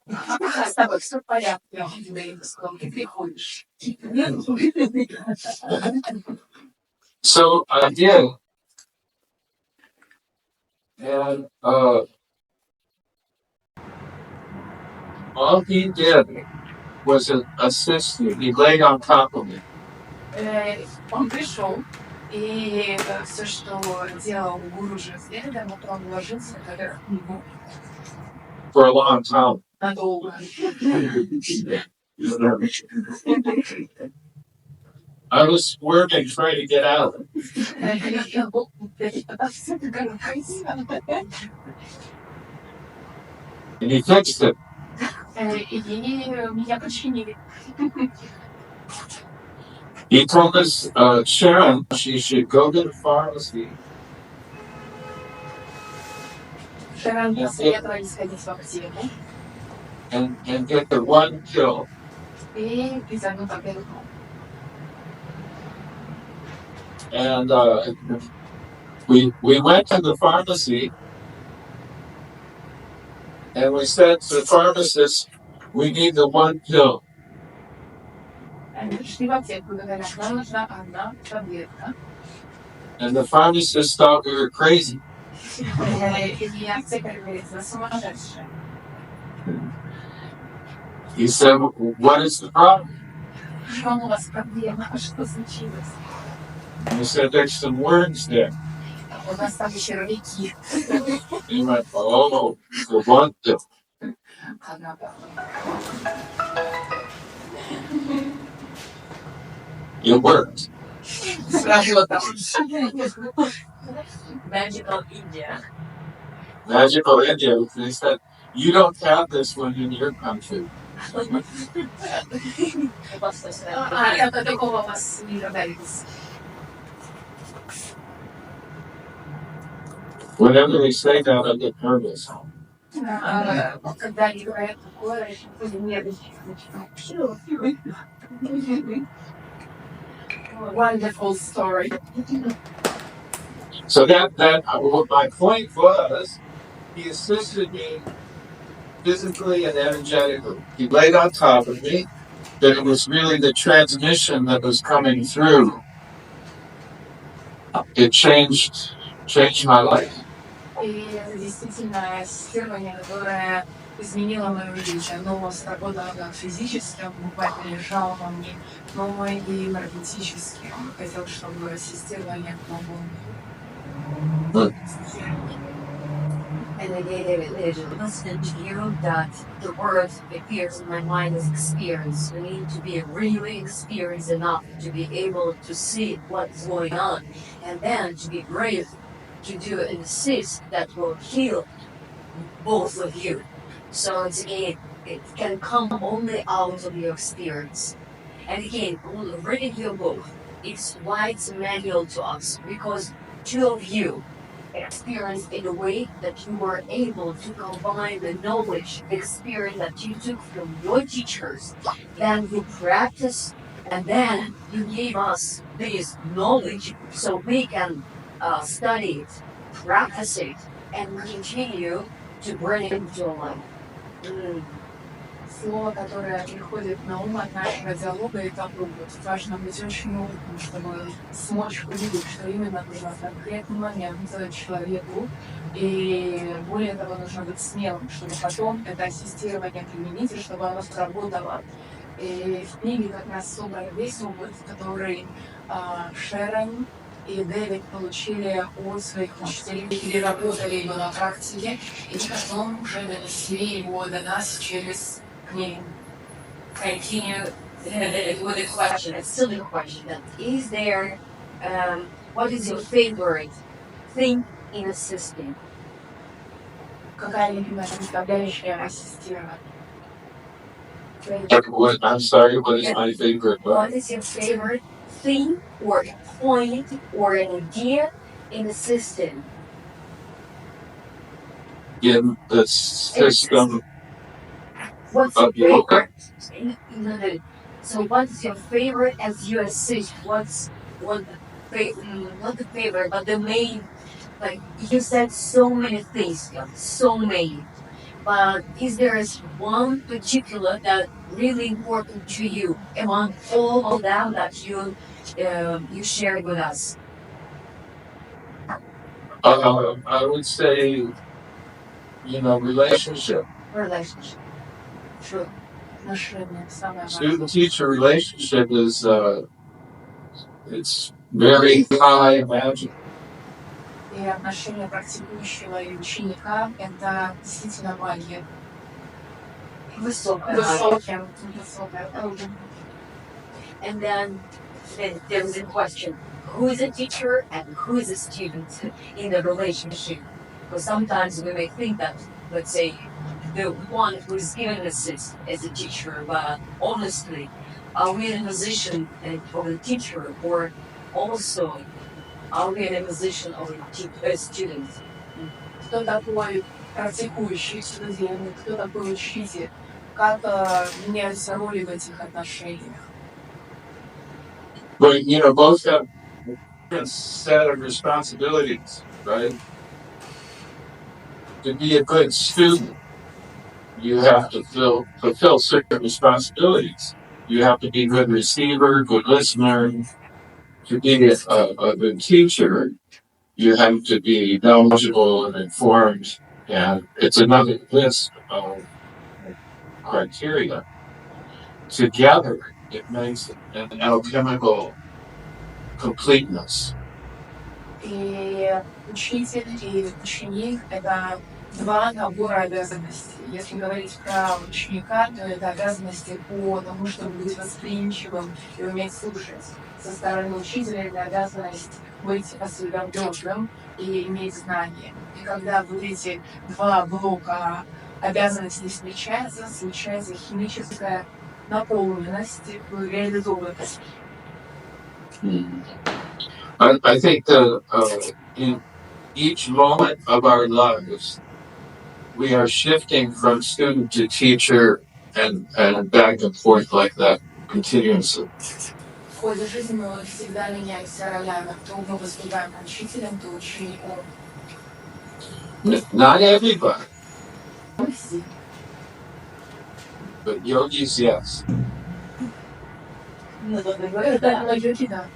С тобой все в порядке, Дэвид, ты приходишь. So I did, and all he did was assist me. He laid on top of me. Он пришел, и все, что делал гуру Дэвидом, это он ложился наверх него. For a long time. Надолго. I was squirming trying to get out. And he fixed it. И меня починили. He told us, Sharon, she should go to the pharmacy. Шэрон посоветовали сходить в аптеку. And get the one pill. И взять одну таблетку. And we went to the pharmacy, and we said to the pharmacist, we need the one pill. Они пришли в аптеку, говорят, нам нужна одна таблетка. And the pharmacist thought we were crazy. И аптекарь говорит, вы сумасшедшие. He said, what is the problem? Что у вас проблема? Что случилось? And we said, there's some worms there. У нас там червяки. He went, oh, the one pill. It worked. Magical India. Magical India. They said, you don't have this one in your country. Это такого у вас не родились. Whenever they say that, I get nervous. Когда они говорят такое, я нервничаю. Wonderful story. So what my point was, he assisted me physically and energetically. He laid on top of me, but it was really the transmission that was coming through. It changed my life. И это действительно ассистирование, которое изменило мою жизнь. Оно сработало как физически, он буквально лежал во мне, но и энергетически. Он хотел, чтобы ассистирование помогло. And again, David, listen to you that the words appears in my mind as experience. We need to be really experienced enough to be able to see what's going on, and then to be brave to do an assist that will heal both of you. So it's again, it can come only out of your experience. And again, reading your book, it's why it's a manual to us, because two of you experienced in a way that you were able to combine the knowledge, the experience that you took from your teachers, then you practice, and then you gave us this knowledge so we can study it, practice it, and continue to bring it into our life. Слово, которое приходит на ум от нашего диалога, это труд. Важно быть очень опытным, чтобы смочь увидеть, что именно нужно в конкретный момент человеку. И более того, нужно быть смелым, чтобы потом это ассистирование применить, и чтобы оно сработало. И в книге как раз собран весь опыт, который Шэрон и Дэвид получили от своих учителей, переработали его на практике, и потом уже донесли его до нас через книгу. Continue with the question. It's still the question. Is there, what is your favorite thing in assisting? Какая любимая составляющая ассистирования? I'm sorry, what is my favorite book? What is your favorite thing or point or an idea in assisting? In the system What's of your yoga. favorite? So what's your favorite as you assist? What's not the favorite, but the main, like you said so many things, so many. But is there one particular that really important to you among all of them that you shared with us? I would say, relationship. Relationship. True. Отношения самое важное. Student-teacher relationship is it's very high magic. И отношения практикующего и ученика – это действительно магия. Высокая. Высокая. And then there's a question. Who is a teacher and who is a student in the relationship? Because sometimes we may think that, let's say, the one who is giving assist is a teacher, but honestly, are we in a position of a teacher, or also are we in a position of a student? Кто такой практикующий студент, кто такой учитель? Как меняются роли в этих отношениях? But both have a set of responsibilities, right? To be a good student, you have to fulfill certain responsibilities. You have to be a good receiver, good listener. To be a good teacher, you have to be knowledgeable and informed, and it's another list of criteria. Together, it makes an alchemical completeness. И учитель, и ученик – это два набора обязанностей. Если говорить про ученика, то это обязанности по тому, чтобы быть восприимчивым и уметь слушать. Со стороны учителя это обязанность быть осведомленным и иметь знания. И когда вот эти два блока обязанностей встречаются, случается химическая наполненность, реализованность. I think that in each moment of our lives, we are shifting from student to teacher and back and forth like that continuously. В ходе жизни мы всегда меняемся ролями. То мы выступаем учителем, то учеником. Not everybody, Мы все. but yogis, yes. Это йоги, да.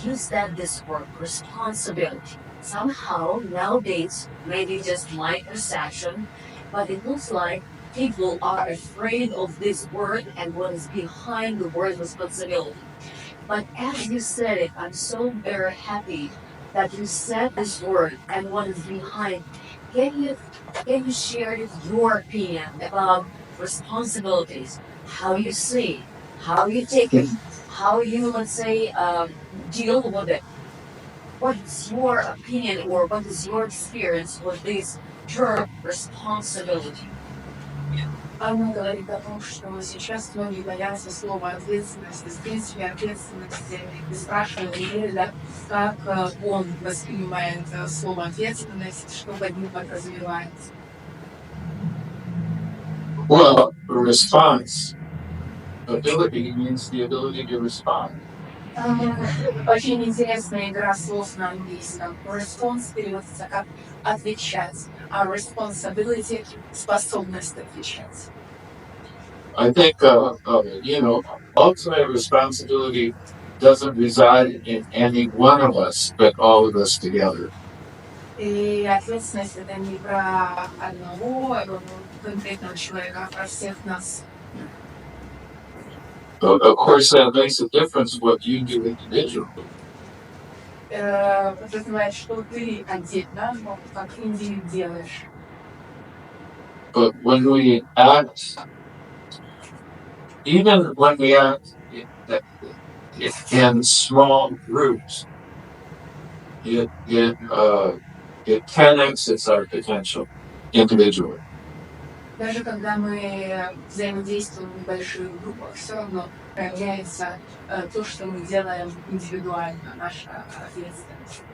You said this word responsibility. Somehow nowadays, maybe just my perception, but it looks like people are afraid of this word and what is behind the word responsibility. But as you said it, I'm so very happy that you said this word and what is behind. Can you share your opinion about responsibilities? How you see it, how you take it, how you, let's say, deal with it. What's your opinion or what is your experience with this term responsibility? Анна говорит о том, что сейчас многие боятся слова ответственность, в принципе ответственности, и спрашивают Дэвида, как он воспринимает слово ответственность, что под ним подразумевается. Well, response ability means the ability to respond. Очень интересная игра слов на английском. Response переводится как отвечать, а responsibility – способность отвечать. I think, ultimate responsibility doesn't reside in any one of us, but all of us together. И ответственность – это не про одного конкретного человека, а про всех нас. Of course, that makes a difference what you do individually. Подразумевает, что ты отдельно, но как индивид делаешь. But when we act, even when we act in small groups, it 10x's our potential individually. Даже когда мы взаимодействуем в небольших группах, все равно проявляется то, что мы делаем индивидуально, наша ответственность.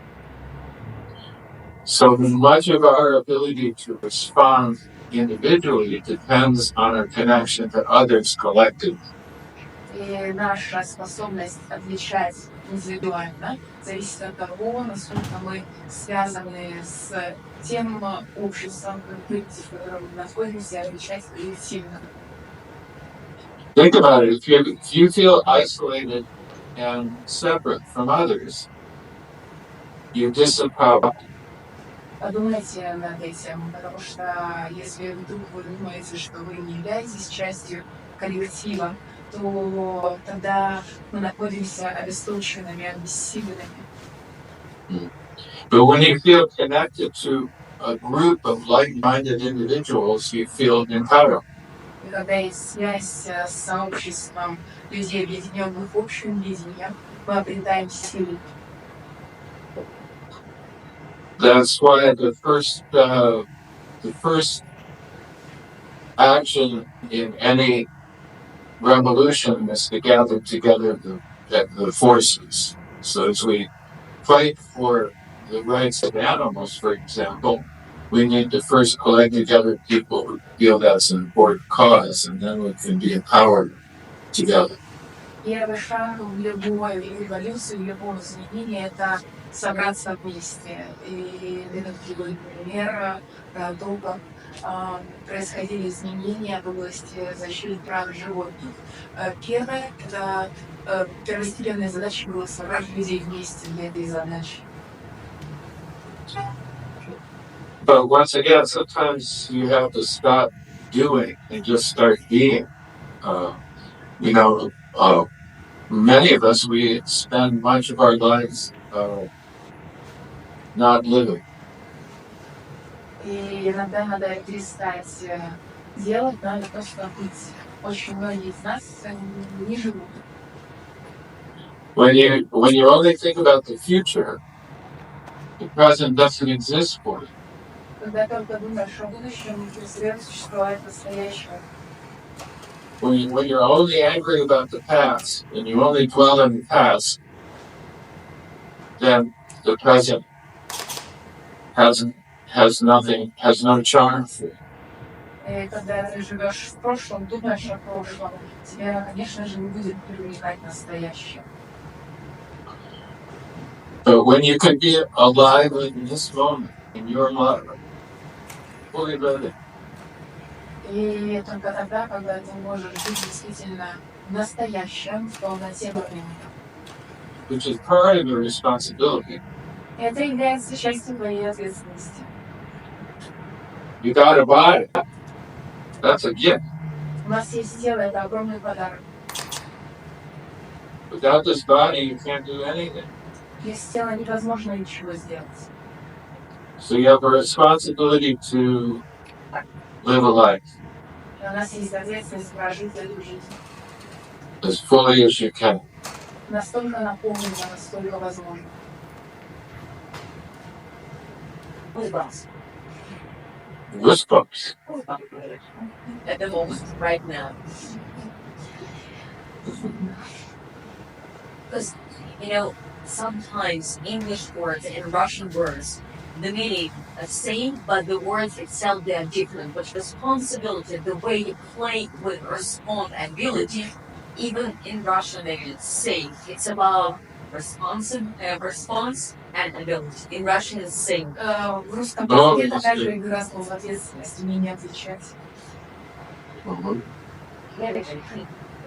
So much of our ability to respond individually depends on our connection to others collectively. И наша способность отличать индивидуально зависит от того, насколько мы связаны с тем обществом, коллектив, в котором мы находимся, и отличать коллективно. Think about it. If you feel isolated and separate from others, you disempower. Подумайте над этим, потому что если вдруг вы думаете, что вы не являетесь частью коллектива, то тогда мы находимся обесточенными, обессиленными. But when you feel connected to a group of like-minded individuals, you feel empowered. И когда есть связь с сообществом людей, объединенных общим видением, мы обретаем силу. That's why the first action in any revolution is to gather together the forces. So as we fight for the rights of animals, for example, we need to first collect together people who feel that's an important cause, and then we can be empowered together. Первый шаг в любой революции, в любом изменении – это собраться вместе. И это другой пример того, как происходили изменения в области защиты прав животных. Первое – это первостепенная задача была собрать людей вместе для этой задачи. But once again, sometimes you have to stop doing and just start being. Many of us, we spend much of our lives not living. И иногда надо перестать делать, надо просто быть. Очень многие из нас не живут. When you only think about the future, the present doesn't exist for you. Когда только думаешь о будущем, то свет существует настоящее. When you're only angry about the past and you only dwell in the past, then the present has no charm for you. И когда ты живешь в прошлом, думаешь о прошлом, тебя, конечно же, не будет привлекать настоящее. But when you can be alive in this moment, in your life, fully living, И только тогда, когда ты можешь быть действительно настоящим в полноте времени. which is part of your responsibility. Это является частью твоей ответственности. You got a body. That's a gift. У нас есть тело, это огромный подарок. Without this body, you can't do anything. Без тела невозможно ничего сделать. So you have a responsibility to live a life И у нас есть ответственность прожить эту жизнь as fully as you can. настолько наполненно, насколько возможно. Goosebumps. At the moment, right now. Because, sometimes English words and Russian words, the meaning are same, but the words itself, they are different. But responsibility, the way you play with responsibility, even in Russian, it's same. It's about response and ability. In Russian, it's same. В русском языке это также игра слов ответственность, умение отвечать.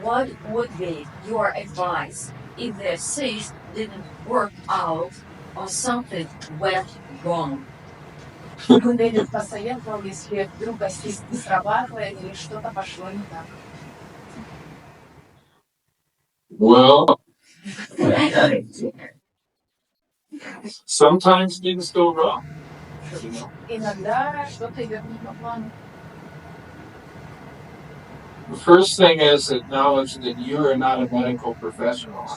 What would be your advice if the assist didn't work out or something went wrong? Вы Дэвид посоветовал, если вдруг ассист не срабатывает или что-то пошло не так. Well, sometimes things go wrong. Иногда что-то идет не по плану. The first thing is acknowledge that you are not a medical professional.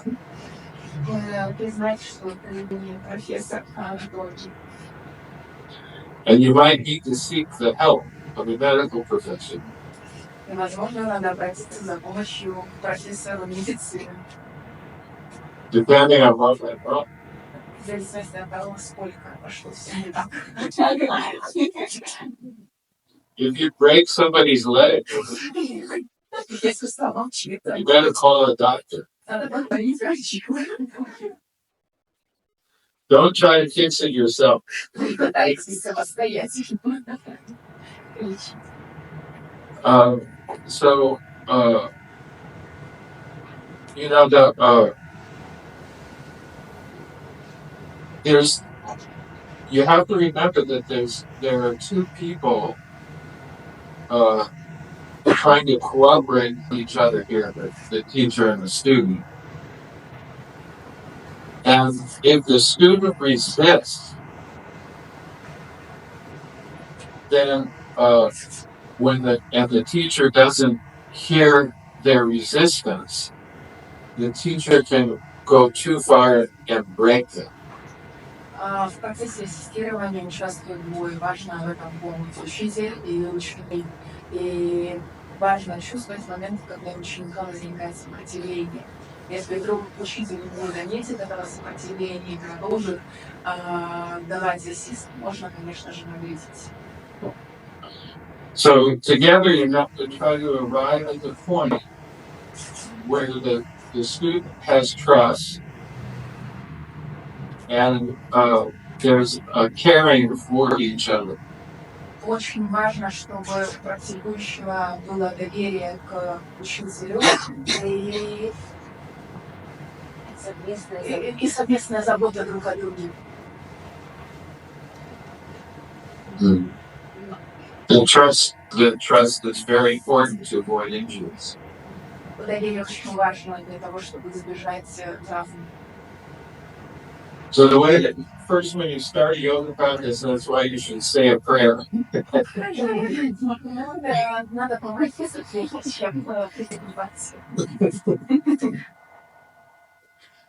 Признать, что ты не профессор, а доктор. And you might need to seek the help of a medical profession. И, возможно, надо обратиться за помощью к профессору медицины. Depending on what went wrong. В зависимости от того, сколько пошло все не так. If you break somebody's leg, Есть установки. You better call a doctor. Надо позвонить врачу. Don't try to fix it yourself. Пытайтесь самостоятельно лечить. So, you know, you have to remember that there are two people trying to cooperate with each other here, the teacher and the student. And if the student resists, then when the teacher doesn't hear their resistance, the teacher can go too far and break them. В процессе ассистирования участвуют двое. Важно в этом помнить учитель и ученик. И важно чувствовать момент, когда у ученика возникает сопротивление. Если вдруг учитель не заметит этого сопротивления и продолжит давать ассист, можно, конечно же, навредить. So together you have to try to arrive at the point where the student has trust and there's a caring for each other. Очень важно, чтобы у практикующего было доверие к учителю и совместная забота друг о друге. The trust is very important to avoid injuries. Доверие очень важно для того, чтобы избежать травм. So the way that first when you start a yoga practice, that's why you should say a prayer. Надо помолиться, чем презентацию.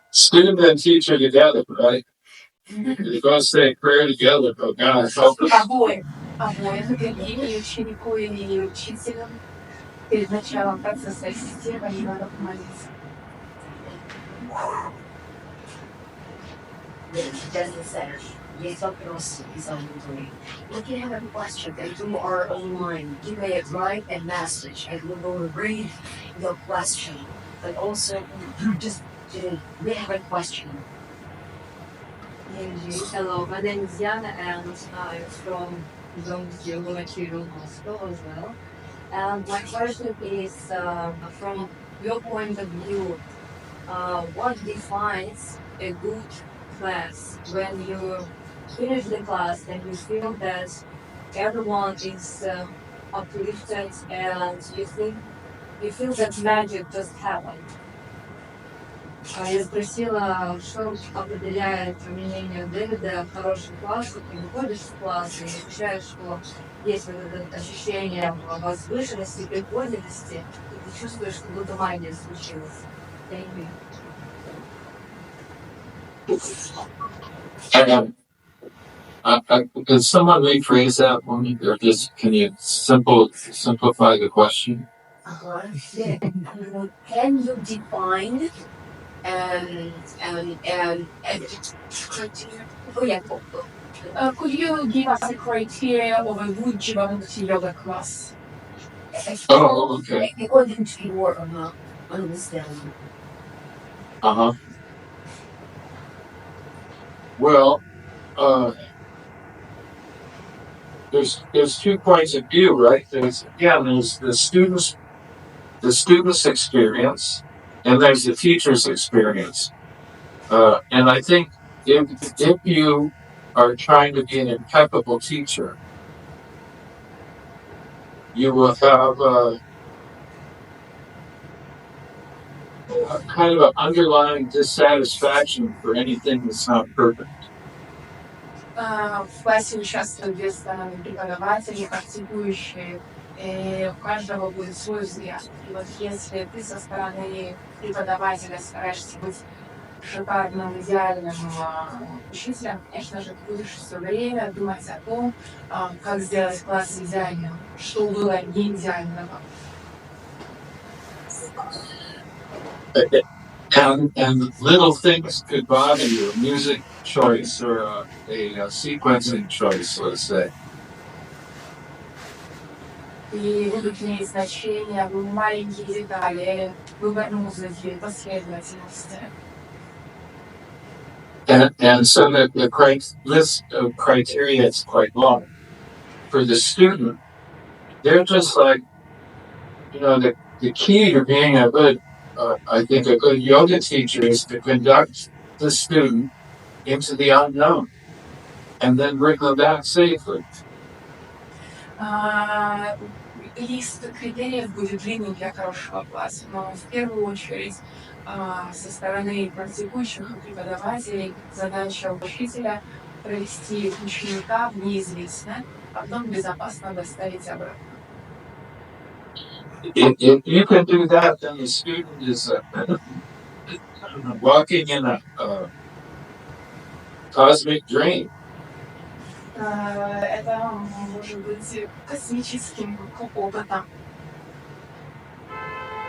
Student and teacher together, right? You're going to say a prayer together, but God help us. Обоим, и ученику, и учителям перед началом процесса ассистирования надо помолиться. Yes, вопрос is on the If you have a question and you are online, you may write a message and we will read your question. But also, just we have a question. Hello, my name is Yana and I'm from Дживамукти-йога Material as well. And my question is, from your point of view, what defines a good class when you finish the class and you feel that everyone is uplifted and you feel that magic just happened? Я спросила, что определяет, по мнению Дэвида, хороший класс, ты выходишь в класс и ощущаешь, что есть вот это ощущение возвышенности, прикольности, и ты чувствуешь, что будто магия случилась. Can someone rephrase that for me, or just can you simplify the question? Can you define Could you give us a criteria of a good Jivamukti-yoga class? Oh, okay. According to your understanding. Well, there's 2 points of view, right? There's the student's experience, and there's the teacher's experience. And I think if you are trying to be an impeccable teacher, you will have a kind of an underlying dissatisfaction for anything that's not perfect. В классе участвуют две стороны: преподаватели и практикующие, и у каждого будет свой взгляд. И вот если ты со стороны преподавателя стараешься быть шикарным, идеальным учителем, конечно же, ты будешь все время думать о том, как сделать класс идеальным, что было не идеального. And little things could bother you, a music choice or a sequencing choice, let's say. И будут иметь значение маленькие детали, выбор музыки, последовательности. And so that the list of criteria is quite long. For the student, they're just like, the key to being a good yoga teacher is to conduct the student into the unknown and then bring them back safely. Лист критериев будет длинным для хорошего класса, но в первую очередь со стороны практикующих и преподавателей задача учителя провести ученика в неизвестное, а потом безопасно доставить обратно. If you can do that, then the student is walking in a cosmic dream. Это может быть космическим опытом.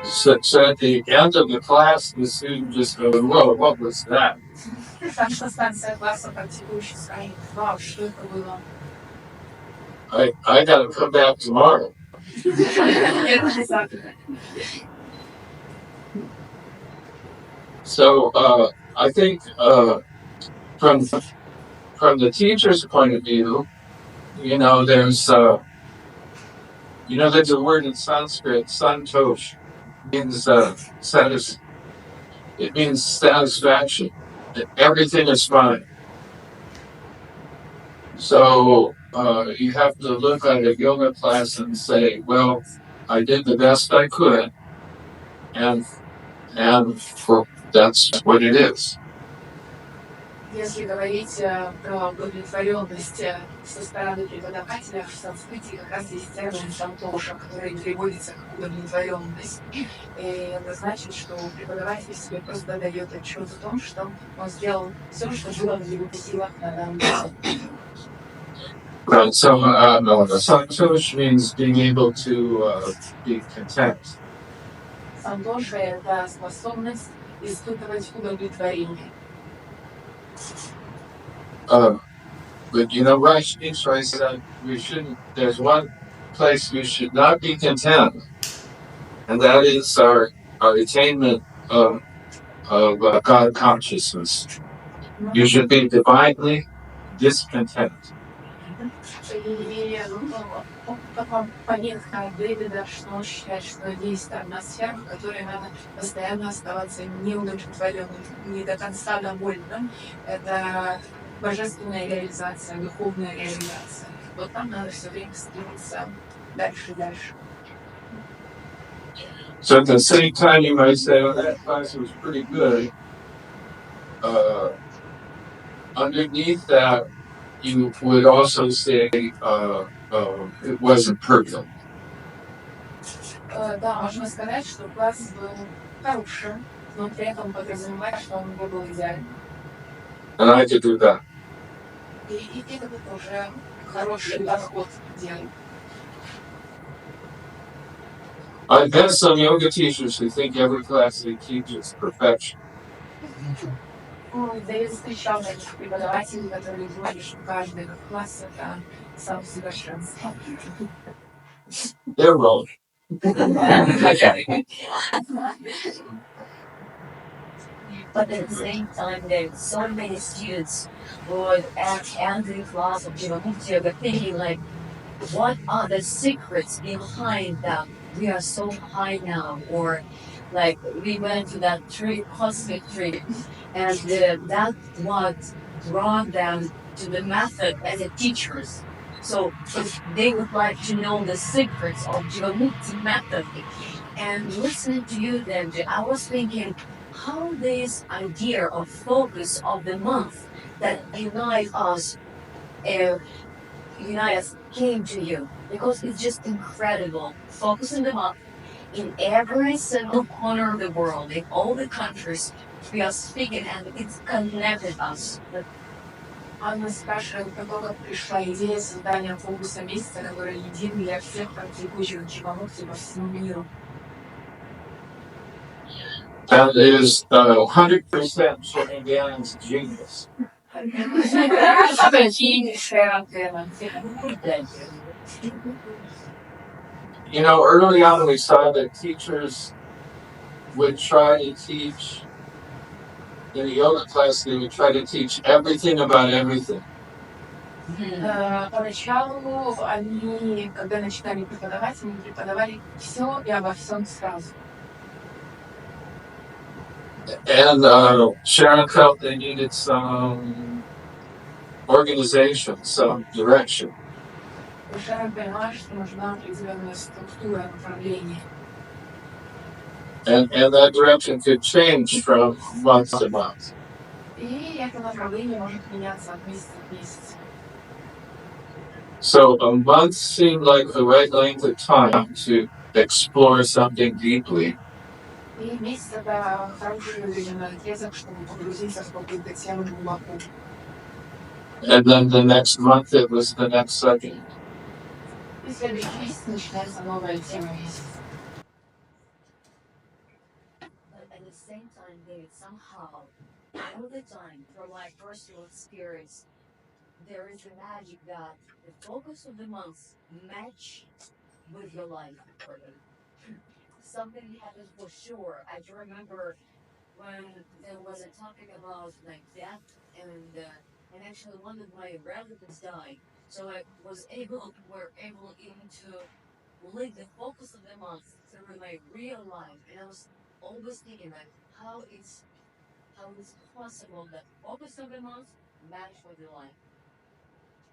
So at the end of the class, the student just goes, "Whoa, what was that?" Так что станция класса практикующий скажет: «Вау, что это было?» I got to come back tomorrow. So I think from the teacher's point of view, there's there's a word in Sanskrit, santosh, means it means satisfaction. Everything is fine. So you have to look at a yoga class and say, well, I did the best I could, and that's what it is. Если говорить про удовлетворенность со стороны преподавателя, в санскрите как раз есть термин сантоша, который переводится как удовлетворенность. И это значит, что преподаватель себе просто дает отчет о том, что он сделал все, что было в его силах на данный момент. Right, so santosh means being able to be content. Сантоша — это способность испытывать удовлетворение. But Rashi said there's one place we should not be content, and that is our attainment of God consciousness. You should be divinely discontent. И пометка Дэвида, что он считает, что есть одна сфера, в которой надо постоянно оставаться неудовлетворенным, не до конца довольным. Это божественная реализация, духовная реализация. Вот там надо все время стремиться дальше и дальше. So at the same time, you might say, "Oh, that class was pretty good." Underneath that, you would also say it wasn't perfect. Да, можно сказать, что класс был хорошим, но при этом подразумевать, что он не был идеальным. And I could do that. И это уже хороший подход к делу. I've met some yoga teachers who think every class they teach is perfection. Я встречал таких преподавателей, которые говорят, что каждый класс — это самосовершенство. They're wrong. But at the same time, there are so many students who would end the class of Jivamukti-yoga thinking like, what are the secrets behind that we are so high now? Or like we went to that cosmic trip, and that's what brought them to the method as a teachers. So if they would like to know the secrets of Jivamukti method, and listening to you, then I was thinking how this idea of focus of the month that unite us came to you, because it's just incredible. Focus in the month in every single corner of the world, in all the countries we are speaking, and it's connected us. Анна спрашивает, как пришла идея создания фокуса месяца, который един для всех практикующих Дживамукти по всему миру. That is 100% Шэрон Гэннон's genius. You know, early on we saw that teachers would try to teach, in a yoga class, they would try to teach everything about everything. Поначалу они, когда начинали преподавать, они преподавали все и обо всем сразу. And Sharon felt they needed some organization, some direction. И Шэрон поняла, что нужна определенная структура, направление. And that direction could change from month to month. И это направление может меняться от месяца к месяцу. So a month seemed like the right length of time to explore something deeply. И месяц — это хороший временной отрезок, чтобы погрузиться в какую-то тему глубоко. And then the next month it was the next subject. И следующий месяц начинается новая тема месяца. But at the same time, David, somehow, all the time, from my personal experience, there is the magic that the focus of the month match with your life. Something happens for sure. I do remember when there was a topic about like death, and actually one of my relatives died, so I was able were able even to live the focus of the month through my real life, and I was always thinking like how it's possible that focus of the month match with your life.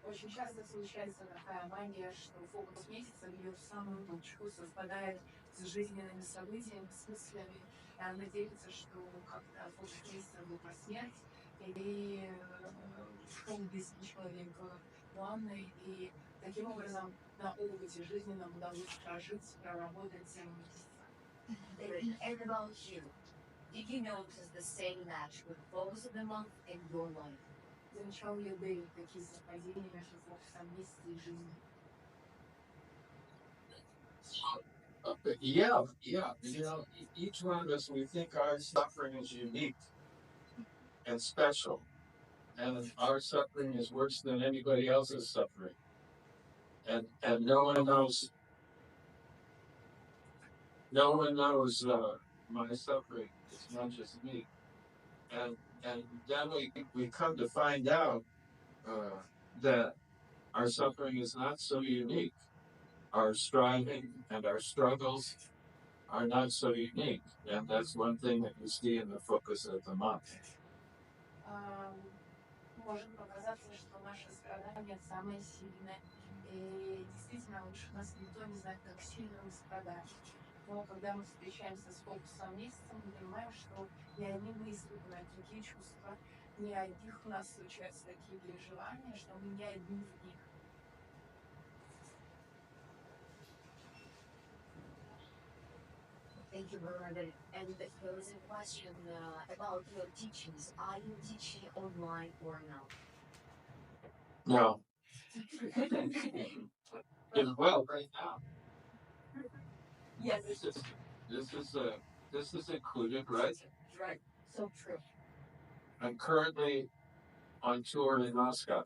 Очень часто случается такая магия, что фокус месяца бьет в самую точку, совпадает с жизненными событиями, с мыслями. И она надеется, что как-то фокус месяца был про смерть, и ушел близкий человек у Анны, и таким образом на опыте жизненном удалось прожить, проработать тему месяца. And about you, did you notice the same match with focus of the month in your life? Замечал ли Дэвид такие совпадения между фокусом месяца и жизнью? Yeah. You know, each one of us, we think our suffering is unique and special, and our suffering is worse than anybody else's suffering. And no one knows my suffering. It's not just me. And then we come to find out that our suffering is not so unique. Our striving and our struggles are not so unique. And that's one thing that you see in the focus of the month. Может показаться, что наше страдание самое сильное. И действительно, лучше нас никто не знает, как сильно мы страдаем. Но когда мы встречаемся с фокусом месяца, мы понимаем, что не одни мы испытываем такие чувства, не одних у нас случаются такие переживания, что мы не одни в них. Thank you, brother. And there is a question about your teachings. Are you teaching online or not? No. Well, right now. Yes. This is included, right? Right. So true. I'm currently on tour in Moscow.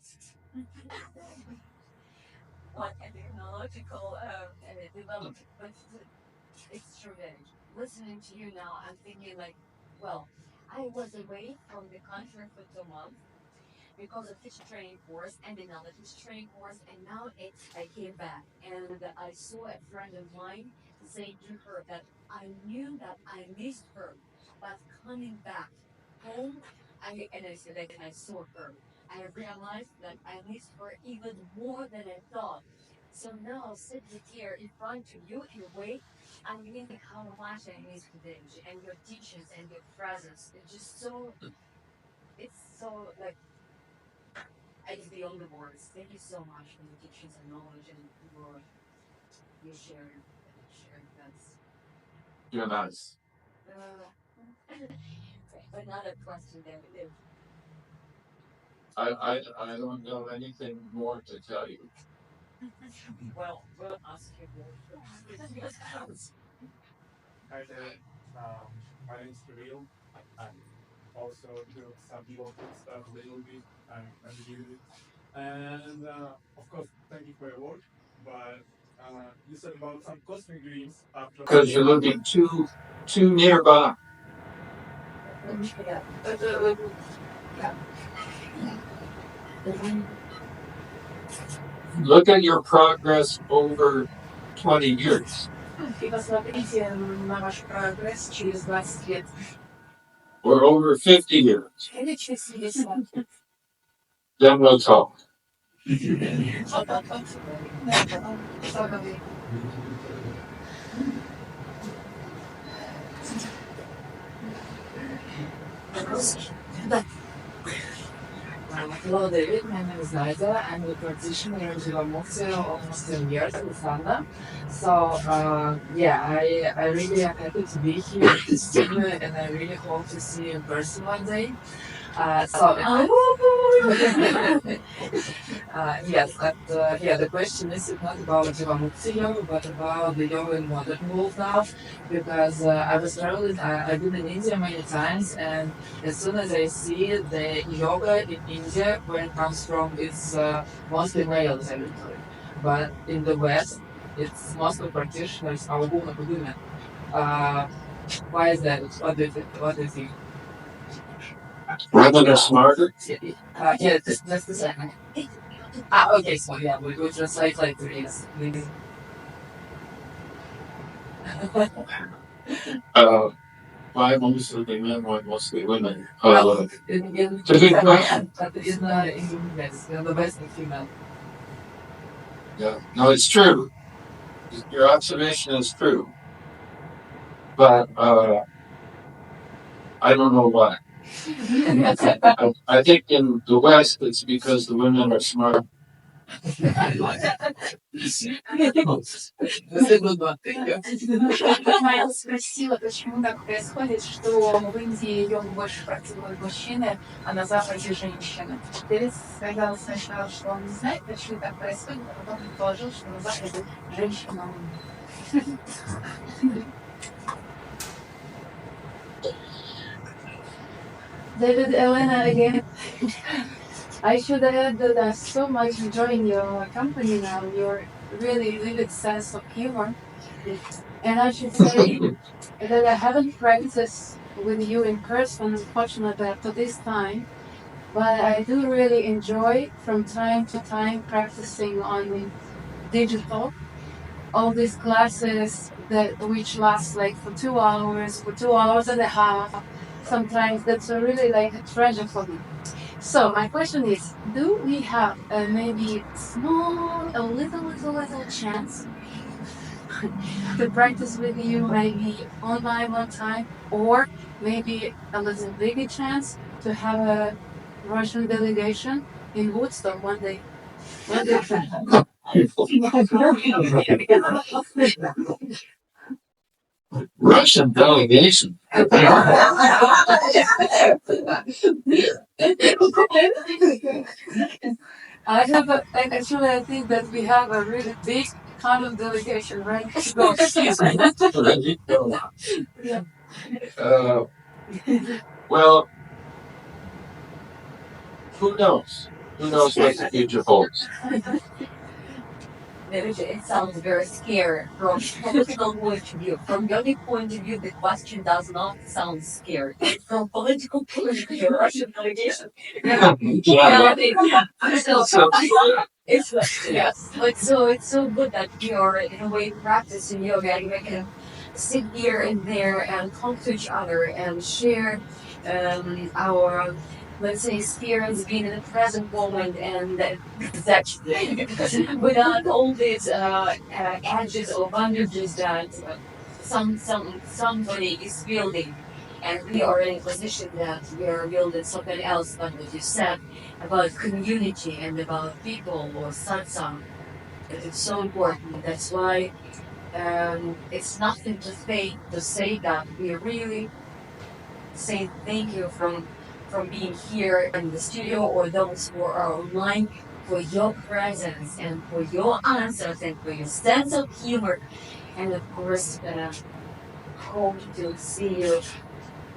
What a technological development, but it's true that listening to you now, I'm thinking like, well, I was away from the country for 2 months because of teacher training course and another teacher training course, and now I came back and I saw a friend of mine say to her that I knew that I missed her, but coming back home, I said like I saw her. I realized that I missed her even more than I thought. So now sitting here in front of you in a way, I'm thinking how much I miss today and your teachings and your presence. It's so like it's beyond the words. Thank you so much for your teachings and knowledge and your sharing that's You're nice. but not a question that if I don't know anything more to tell you. well we'll ask you more. Hi there. My name is Kirill. I also do some development stuff a little bit. I'm a beginner. And of course, thank you for your work. But You said about some cosmic dreams after. Because you're looking too nearby. Look at your progress over 20 years. И посмотрите на ваш прогресс через 20 лет. Or over 50 years. Или через 50. Then we'll talk. Hello, David. My name is Naida. I'm the practitioner in Jivamukti almost 10 years with Anna. So, I really am happy to be here at this dinner, and I really hope to see you in person one day. The question is not about Jivamukti-yoga, but about the yoga in modern world now, because I was traveling, I've been in India many times, and as soon as I see the yoga in India, where it comes from, it's mostly male territory, but in the West, it's mostly practitioners are women. Why is that? What do you think? Women are smarter. Just a second. Okay, so we translate like this. Why mostly men, why mostly women? In It's a good question. but in the West and female. Yeah. No, it's true. Your observation is true. But I don't know why. I think in the West it's because the women are smart. Майя спросила, почему так происходит, что в Индии йогу больше практикуют мужчины, а на Западе женщины. Дэвид сказал сначала, что он не знает, почему так происходит, а потом предположил, что на Западе женщина умнее. David, Elena again. I should add that I'm so much enjoying your company now, your really vivid sense of humor. And I should say that I haven't practiced with you in person, unfortunately, up to this time. But I do really enjoy from time to time practicing on digital. All these classes which last like for 2 hours, for 2 hours and a half. Sometimes that's really like a treasure for me. So my question is, do we have maybe a little chance to practice with you maybe online one time, or maybe a little bigger chance to have a Russian delegation in Woodstock one day? Russian delegation. I think that we have a really big kind of delegation, right? Well, who knows? Who knows what the future holds? It sounds very scary from political point of view. From yogic point of view, the question does not sound scary. From political point of view, Russian delegation. It's so good that we are in a way practicing yoga and we can sit here and there and talk to each other and share our, let's say, experience being in the present moment, and that without all these edges or bandages that somebody is building, and we are in a position that we are building something else than what you said about community and about people or satsang. It's so important. That's why it's nothing to say that we really say thank you from being here in the studio or those who are online, for your presence and for your answers and for your sense of humor, and of course hope to see you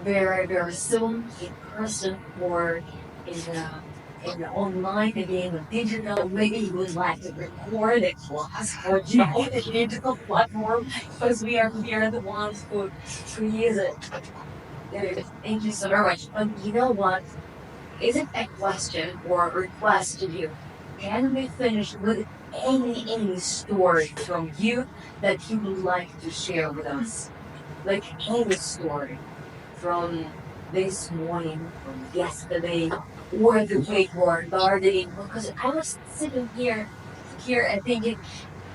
very, very soon in person or in in online again, or digital. Maybe you would like to record a class or join the digital platform because we are the ones who use it. Thank you so very much. You know what? Is it a question or a request to you? Can we finish with any story from you that you would like to share with us? Like any story from this morning, from yesterday, or the way you are gardening. Because I was sitting here and thinking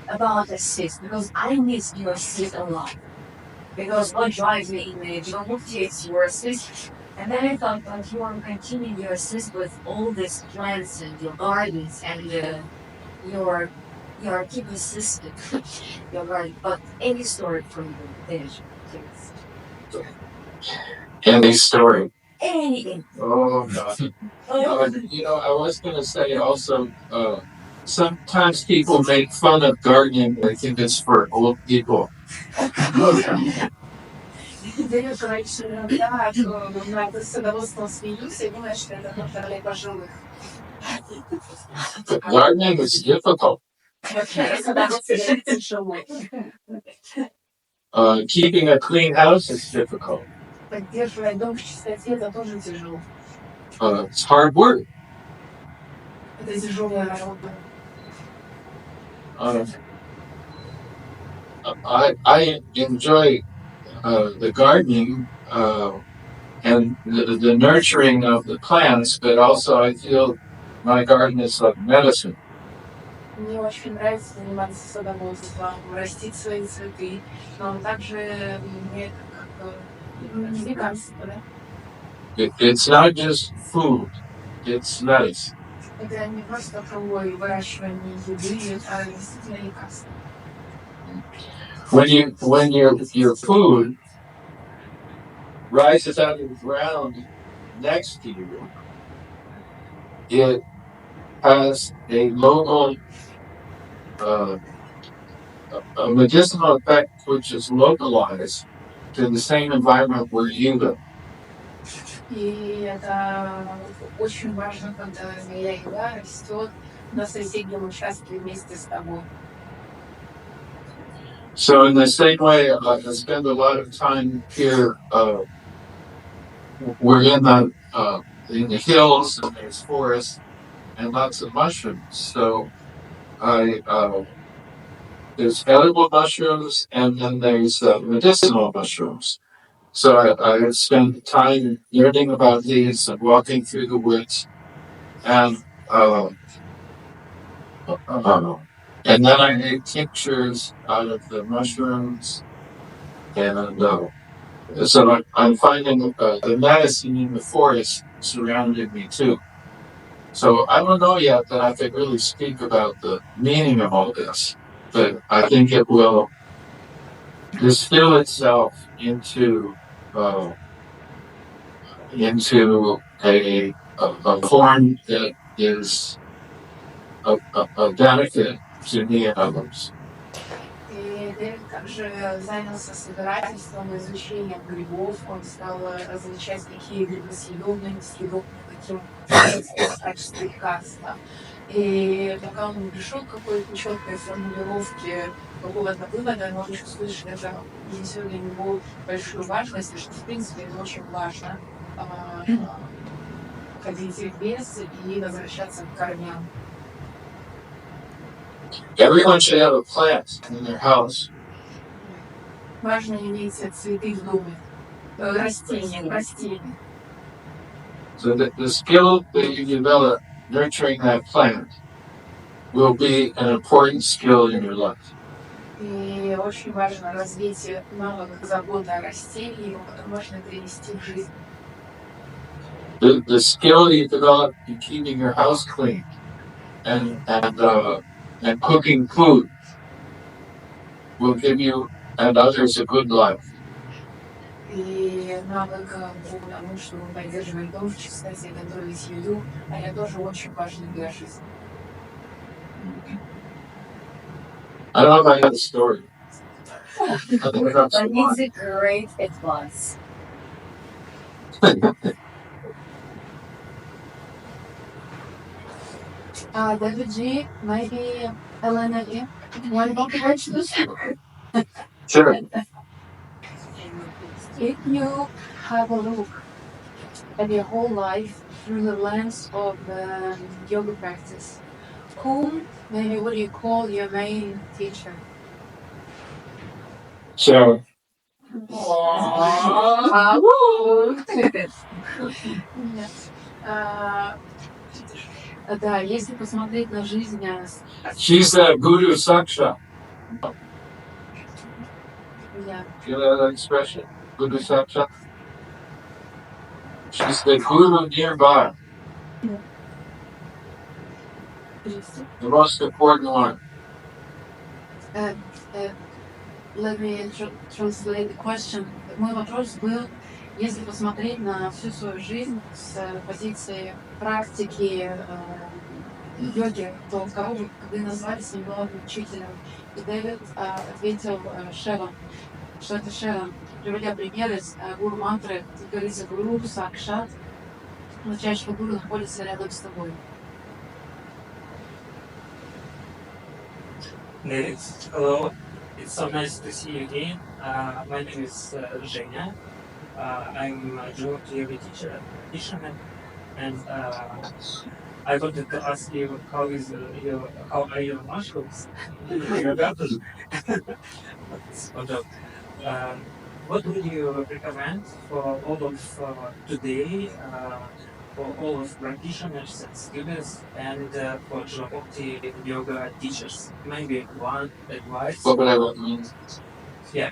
about assist, because I miss your assist a lot. Because what drives me in the Jivamukti is your assist. And then I thought that you are continuing your assist with all these plants and your gardens and your keep assistant, your garden. But any story from you, finish, please. Any story. Anything. Oh, God. I was going to say also, sometimes people make fun of gardening. I think it's for old people. Дэвид раньше иногда над садоводством смеюсь и думаю, что это только для пожилых. But gardening is difficult. Садоводство тяжело. Keeping a clean house is difficult. Поддерживать дом в чистоте это тоже тяжело. It's hard work. Это тяжелая работа. I enjoy the gardening and the nurturing of the plants, but also I feel my garden is like medicine. Мне очень нравится заниматься садоводством, растить свои цветы, но также мне как лекарство, да? It's not just food, it's medicine. Это не просто про выращивание еды, это действительно лекарство. When your food rises out of the ground next to you, it has a local, a medicinal effect which is localized to the same environment where you live. И это очень важно, когда змея еда растет на соседнем участке вместе с тобой. So in the same way, I spend a lot of time here. We're in the hills, and there's forests and lots of mushrooms. So there's edible mushrooms, and then there's medicinal mushrooms. So I spend time learning about these and walking through the woods, and then I make tinctures out of the mushrooms, and so I'm finding the medicine in the forest surrounding me too. So I don't know yet that I could really speak about the meaning of all this, but I think it will distill itself into a form that is a benefit to me and others. И Дэвид также занялся собирательством, изучением грибов. Он стал различать, какие грибы съедобные, несъедобные, каким в качестве лекарства. И пока он не пришел к какой-то четкой формулировке какого-то вывода, но он чувствует, что это несет для него большую важность, и что, в принципе, это очень важно ходить в лес и возвращаться к корням. Everyone should have a plant in their house. Важно иметь цветы в доме, растения. So the skill that you develop nurturing that plant will be an important skill in your life. И очень важно развить навык заботы о растении, его потом можно перенести в жизнь. The skill you develop in keeping your house clean and cooking food will give you and others a good life. И навык по тому, чтобы поддерживать дом в чистоте, готовить еду, это тоже очень важно для жизни. I don't know if I have a story. That is a great advice. David G, maybe Elena E. Why don't you watch this? Sure. If you have a look at your whole life through the lens of yoga practice, whom maybe would you call your main teacher? So, Нет. Да, если посмотреть на жизнь, she's the Guru Saksha. я You know that expression? Guru Saksha? She's the Guru nearby, the most important one. Let me translate the question. Мой вопрос был, если посмотреть на всю свою жизнь с позиции практики йоги, то кого бы вы назвали своим главным учителем? И Дэвид ответил Шэрон, что это Шэрон. Приводя пример из гуру-мантры, тут говорится гуру сакшат, означает, что гуру находится рядом с тобой. Hello, it's so nice to see you again. My name is Zhenya. I'm a Jivamukti-yoga teacher, practitioner, and I wanted to ask you how are your mushrooms? Your garden? That's a joke. What would you recommend for all of today, for all of practitioners and students, and for Jivamukti-yoga teachers? Maybe one advice. Whatever it means. Yeah.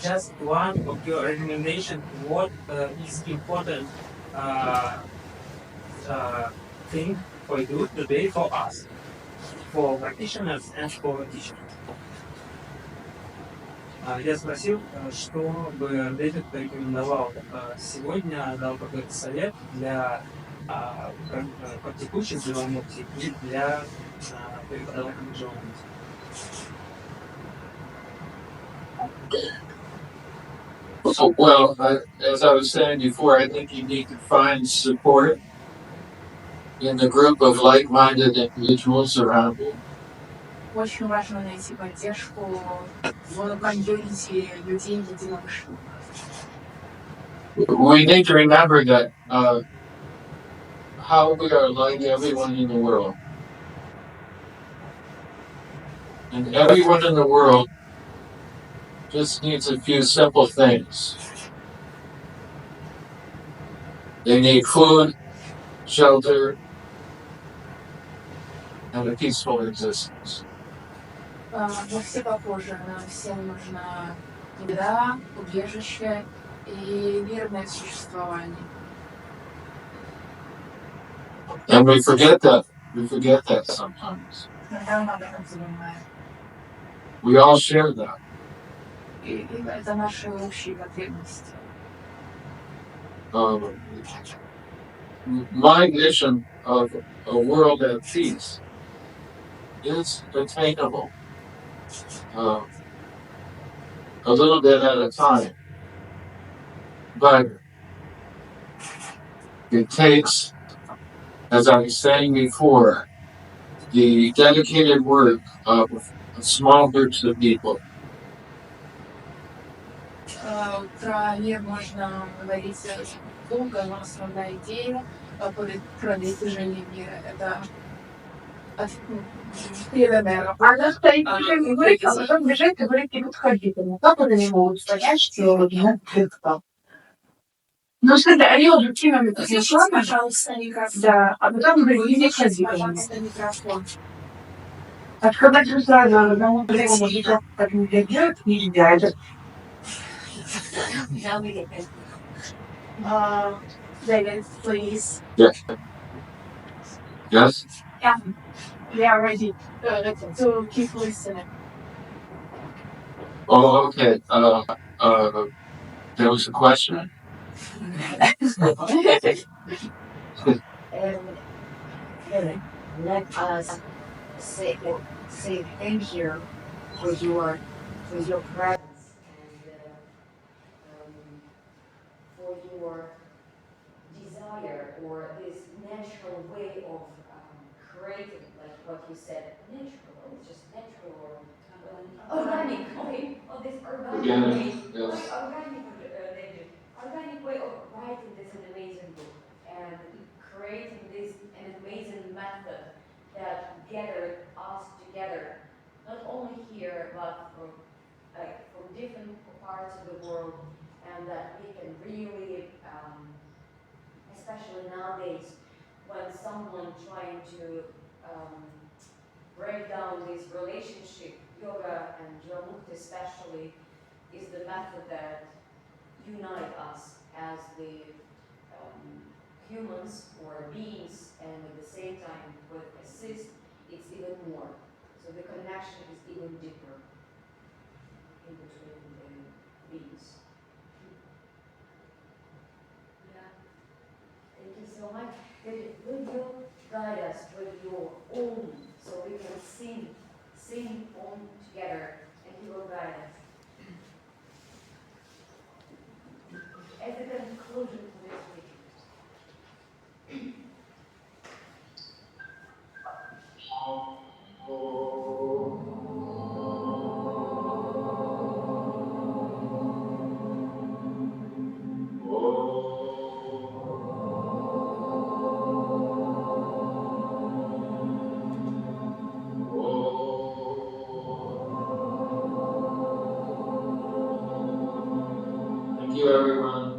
Just one of your recommendation. What is important thing for you today for us, for practitioners and for teachers? Я спросил, что бы Дэвид порекомендовал сегодня, дал какой-то совет для практикующих Дживамукти и для преподавателей Дживамукти. Well, as I was saying before, I think you need to find support in the group of like-minded individuals around you. Очень важно найти поддержку в комьюнити людей единомышленников. We need to remember that how we are like everyone in the world. And everyone in the world just needs a few simple things. They need food, shelter, and a peaceful existence. Мы все похожи, нам всем нужна еда, убежище и мирное существование. And we forget that. We forget that sometimes. Иногда мы об этом забываем. We all share that. И это наши общие потребности. My vision of a world at peace is attainable, a little bit at a time. But it takes, as I was saying before, the dedicated work of small groups of people. Про мир можно говорить долго, но основная идея про достижение мира — это она стоит и говорит, а потом бежит и говорит, не подходи ко мне. Как они не могут понять, что это? Ну, что-то они объективно подошла, пожалуйста, микрофон. Да, а потом говорит, не подходи ко мне. Пожалуйста, микрофон. Открывать сразу одному другому микрофон, как нельзя делать, нельзя. Это David, please. Yes. Yes? Yeah, we are ready to keep listening. Oh, okay. There was a question. Let us say thank you for your presence and for your desire or this natural way of creating, like what you said, natural, it's just natural or organic. Okay, oh, this organic way, organic way of writing this an amazing book and creating this an amazing method that gathered us together, not only here but from different parts of the world, and that we can really, especially nowadays, when someone trying to break down this relationship, yoga and Jivamukti especially is the method that unite us as the humans or beings, and at the same time with assist, it's even more. So the connection is even deeper in between the beings. Yeah. Thank you so much. David, will you guide us with your own, so we can sing on together, and he will guide us. As a conclusion to this week. Thank you, everyone.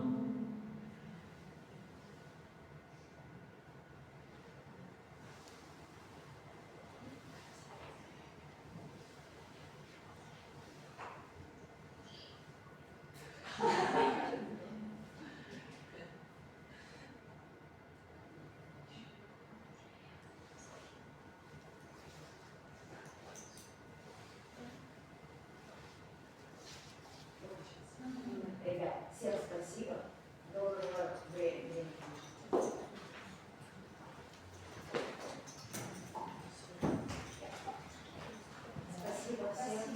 Ребят, всем спасибо. Доброго времени. Спасибо всем.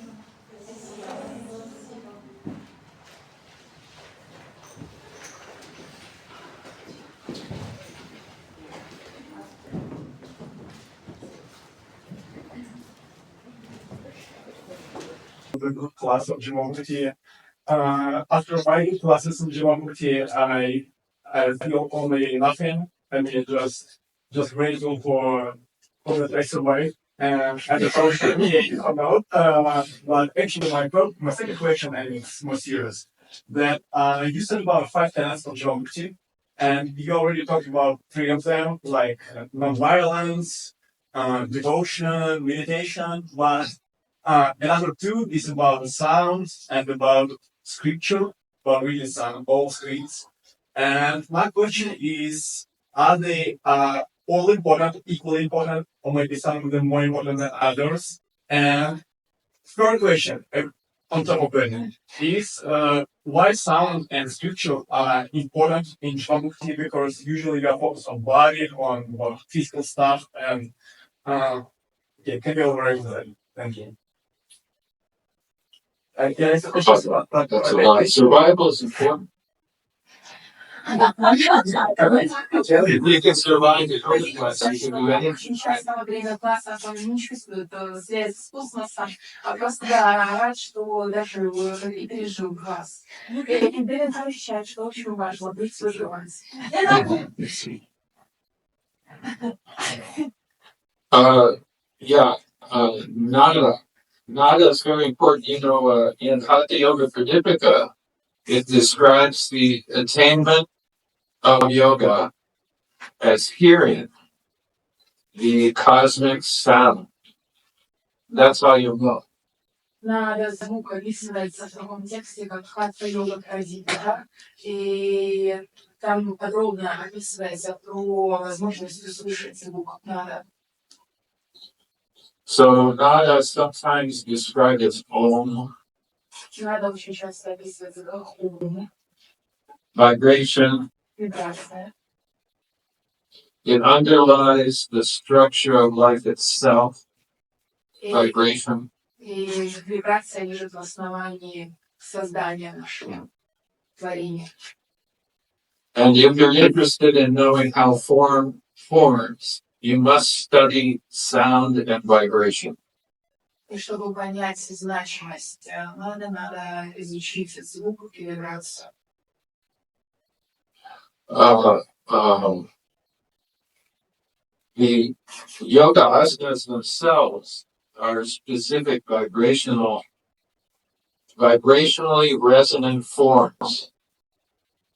The class of Jivamukti. After my classes in Jivamukti, I feel only nothing. I mean, just grateful for the rest of life. And the social media come out. But actually, my second question, and it's more serious, that you said about 5 tenets of Jivamukti, and you already talked about 3 of them, like non-violence, devotion, meditation, but another 2 is about sound and about scripture, about reading some old scripts. And my question is, are they all important, equally important, or maybe some of them more important than others? And third question, on top of that, is why sound and scripture are important in Jivamukti? Because usually we are focused on body, on physical stuff, and yeah, can you elaborate on that? Thank you. That's a lot. Survival is important. If you can survive the earth class, you can do anything. Очень часто во время класса он не чувствует связь с космосом, а просто рад, что даже и пережил класс. И Дэвид ощущает, что очень важно быть выживать. Yeah, nada is very important. You know, in Hatha Yoga Pradipika, it describes the attainment of yoga as hearing the cosmic sound. That's how you know. Надо звук описывается в таком тексте, как Хатха-йога Прадипика, и там подробно описывается про возможность услышать звук нада. So nada sometimes described as om, Нада очень часто описывается как ум, vibration. вибрация. It underlies the structure of life itself, vibration. И вибрация лежит в основании создания нашего творения. And if you're interested in knowing how form forms, you must study sound and vibration. И чтобы понять значимость, надо изучить звук и вибрацию. The yoga asanas themselves are specific vibrationally resonant forms.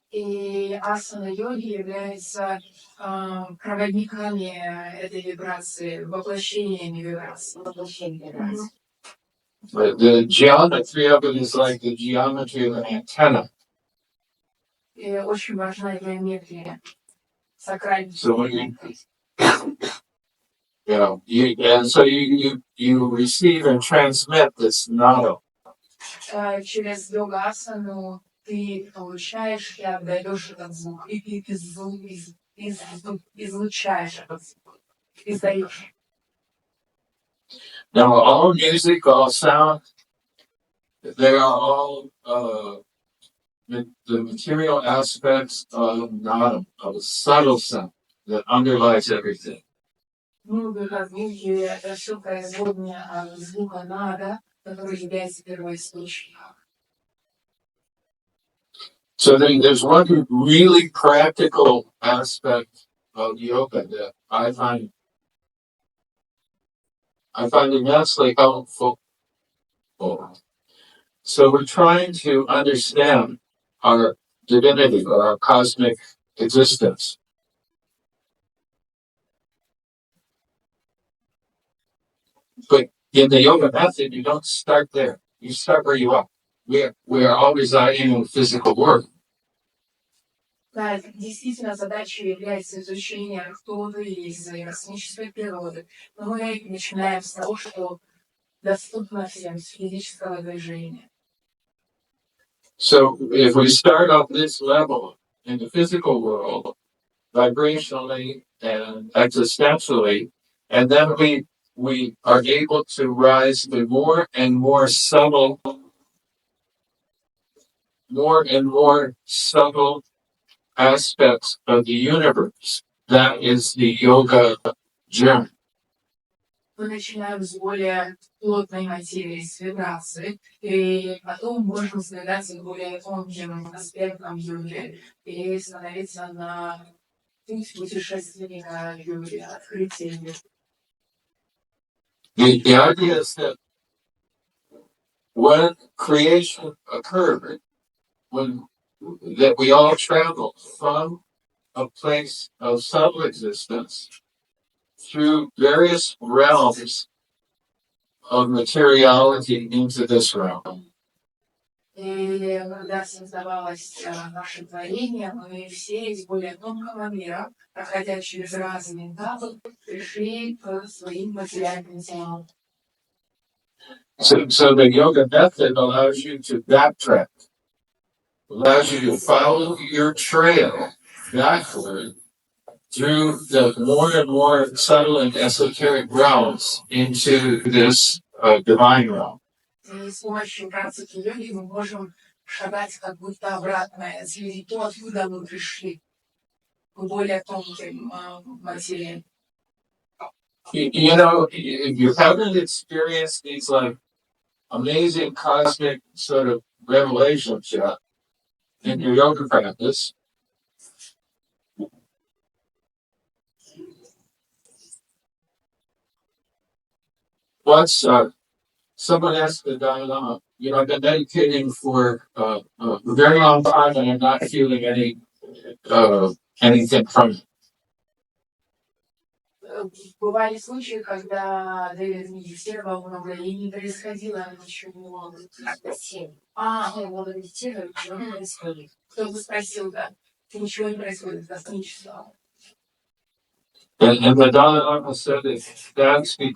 И асана йоги являются проводниками этой вибрации, воплощениями вибрации. The geometry of it is like the geometry of an antenna. И очень важна геометрия, сакральность. So when and so you receive and transmit this nada. Через йога-асану ты получаешь и отдаешь этот звук, и ты излучаешь этот звук, издаешь. Now, all music, all sound, they are all the material aspects of nada, of the subtle sound that underlies everything. Много различий, это все производное от звука нада, который является первоисточником. So there's one really practical aspect of yoga that I find immensely helpful. So we're trying to understand our divinity or our cosmic existence. But in the yoga method, you don't start there. You start where you are. We are all residing in the physical world. Да, действительно, задачей является изучение, кто ты из космической природы. Но мы начинаем с того, что доступно всем с физического движения. So if we start off this level in the physical world, vibrationally and existentially, and then we are able to rise to more and more subtle aspects of the universe. That is the yoga journey. Мы начинаем с более плотной материи, с вибрации, и потом можем сдвигаться к более тонким аспектам йоги и становиться на путь путешественника йоги, открытия йоги. The idea is that when creation occurred, that we all travel from a place of subtle existence through various realms of materiality into this realm. И когда создавалось наше творение, мы все из более тонкого мира, проходя через разные этапы, пришли к своим материальным телам. So the yoga method allows you to backtrack, allows you to follow your trail backward through the more and more subtle and esoteric realms into this divine realm. И с помощью практики йоги мы можем шагать как будто обратно, следить то, откуда мы пришли, к более тонким материям. You know, if you haven't experienced these like amazing cosmic sort of revelations yet in your yoga practice, once someone asked the Dalai Lama, you know, I've been meditating for a very long time and I'm not feeling anything from it. Бывали случаи, когда Дэвид медитировал много и не происходило ничего. Он медитирует, ничего не происходит. Кто-то спросил, да, ничего не происходит, космического. And the Dalai Lama said that that's because